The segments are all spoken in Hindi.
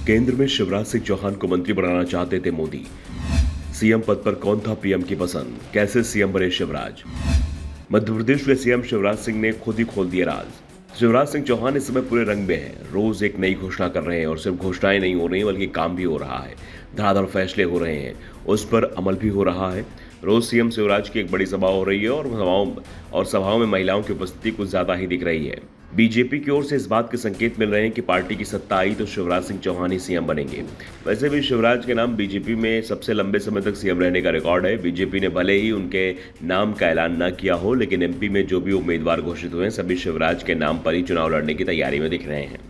केंद्र में शिवराज सिंह चौहान को मंत्री बनाना चाहते थे मोदी। सीएम पद पर कौन था पीएम की पसंद, कैसे सीएम बने शिवराज। मध्य प्रदेश के सीएम शिवराज सिंह ने खुद ही खोल दिया राज। शिवराज सिंह चौहान इस समय पूरे रंग में हैं। रोज एक नई घोषणा कर रहे हैं और सिर्फ घोषणाएं नहीं हो रही बल्कि काम भी हो रहा है। धड़ाधड़ फैसले हो रहे हैं, उस पर अमल भी हो रहा है। रोज सीएम शिवराज की एक बड़ी सभा हो रही है और सभाओं में महिलाओं की उपस्थिति कुछ ज्यादा ही दिख रही है। बीजेपी की ओर से इस बात के संकेत मिल रहे हैं कि पार्टी की सत्ता आई तो शिवराज सिंह चौहान ही सीएम बनेंगे। वैसे भी शिवराज के नाम बीजेपी में सबसे लंबे समय तक सीएम रहने का रिकॉर्ड है। बीजेपी ने भले ही उनके नाम का ऐलान न किया हो, लेकिन एमपी में जो भी उम्मीदवार घोषित हुए सभी शिवराज के नाम पर ही चुनाव लड़ने की तैयारी में दिख रहे हैं।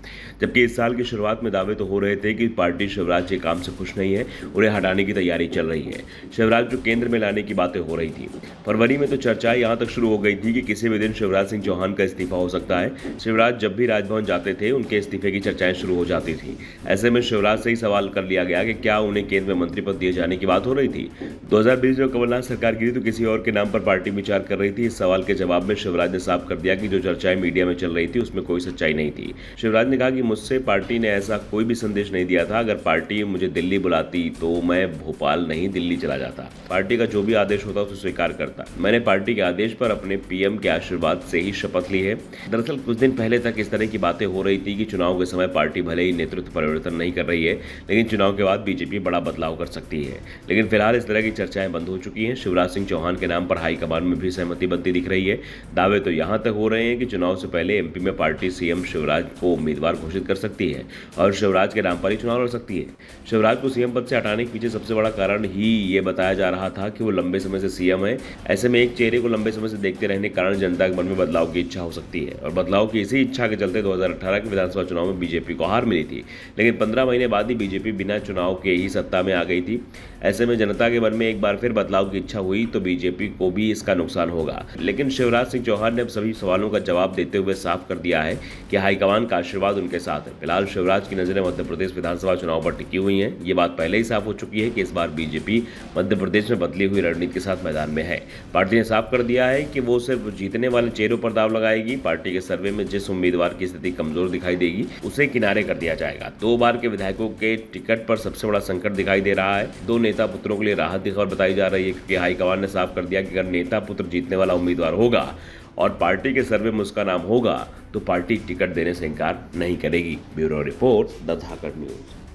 जबकि इस साल की शुरुआत में दावे तो हो रहे थे कि पार्टी शिवराज के काम से खुश नहीं है, उन्हें हटाने की तैयारी चल रही है। शिवराज को केंद्र में लाने की बातें हो रही थी। फरवरी में तो चर्चाएं यहां तक शुरू हो गई थी कि किसी भी दिन शिवराज सिंह चौहान का इस्तीफा हो सकता है। शिवराज जब भी राजभवन जाते थे उनके इस्तीफे की चर्चाएं शुरू हो जाती थी। ऐसे में शिवराज से ही सवाल कर लिया गया कि क्या उन्हें केंद्र में मंत्री पद दिए जाने की बात हो रही थी। 2020 में कमलनाथ सरकार गिरी तो किसी और के नाम पर पार्टी विचार कर रही थी। इस सवाल के जवाब में शिवराज ने साफ कर दिया कि जो चर्चाएं मीडिया में चल रही थी उसमें कोई सच्चाई नहीं थी। शिवराज ने कहा कि मुझसे पार्टी ने ऐसा कोई भी संदेश नहीं दिया था। अगर पार्टी मुझे दिल्ली बुलाती तो मैं भोपाल नहीं दिल्ली चला जाता। पार्टी का जो भी आदेश होता उसे स्वीकार करता। मैंने पार्टी के आदेश पर अपने पीएम के आशीर्वाद से ही शपथ ली है। दरअसल कुछ दिन पहले तक इस तरह की बातें हो रही थी कि चुनाव के समय पार्टी भले ही नेतृत्व परिवर्तन नहीं कर रही है, लेकिन चुनाव के बाद बीजेपी बड़ा बदलाव कर सकती है। लेकिन फिलहाल इस तरह की चर्चाएं बंद हो चुकी हैं। शिवराज सिंह चौहान के नाम पर हाईकमान में भी सहमति बनती दिख रही है। दावे तो यहां तक हो रहे हैं कि चुनाव से पहले एमपी में पार्टी सीएम शिवराज को उम्मीदवार घोषित कर सकती है और शिवराज के नाम पर ही चुनाव लड़ सकती है। शिवराज को सीएम पद से हटाने के पीछे सबसे बड़ा कारण ही ये बताया जा रहा था कि वो लंबे समय से सीएम है। ऐसे में एक चेहरे को लंबे समय से देखते रहने के कारण जनता के मन में बदलाव की इच्छा हो सकती है और बदलाव की इसी इच्छा के चलते 2018 के विधानसभा चुनाव में बीजेपी को हार मिली थी। लेकिन 15 महीने बाद ही बीजेपी बिना चुनाव के ही सत्ता में आ गई थी। ऐसे में जनता के मन में एक बार फिर बदलाव की इच्छा हुई तो बीजेपी को भी इसका नुकसान होगा। लेकिन शिवराज सिंह चौहान ने अब सभी सवालों का जवाब देते हुए साफ कर दिया है कि हाईकमान का आशीर्वाद उनके साथ है। फिलहाल शिवराज की नजरें मध्य प्रदेश विधानसभा चुनाव पर टिकी हुई हैं। ये बात पहले ही साफ हो चुकी है कि इस बार बीजेपी मध्य प्रदेश में बदली हुई रणनीति के साथ मैदान में है। पार्टी ने साफ कर दिया है कि वो सिर्फ जीतने वाले चेहरों पर दाव लगाएगी। पार्टी के सर्वे में जिस उम्मीदवार की स्थिति कमजोर दिखाई देगी उसे किनारे कर दिया जाएगा। 2 बार के विधायकों के टिकट पर सबसे बड़ा संकट दिखाई दे रहा है। 2 नेता पुत्रों के लिए राहत की खबर बताई जा रही है क्योंकि हाईकमान ने साफ कर दिया कि अगर नेता पुत्र जीतने वाला उम्मीदवार होगा और पार्टी के सर्वे में उसका नाम होगा तो पार्टी टिकट देने से इनकार नहीं करेगी। Bureau report, the Dhakad news.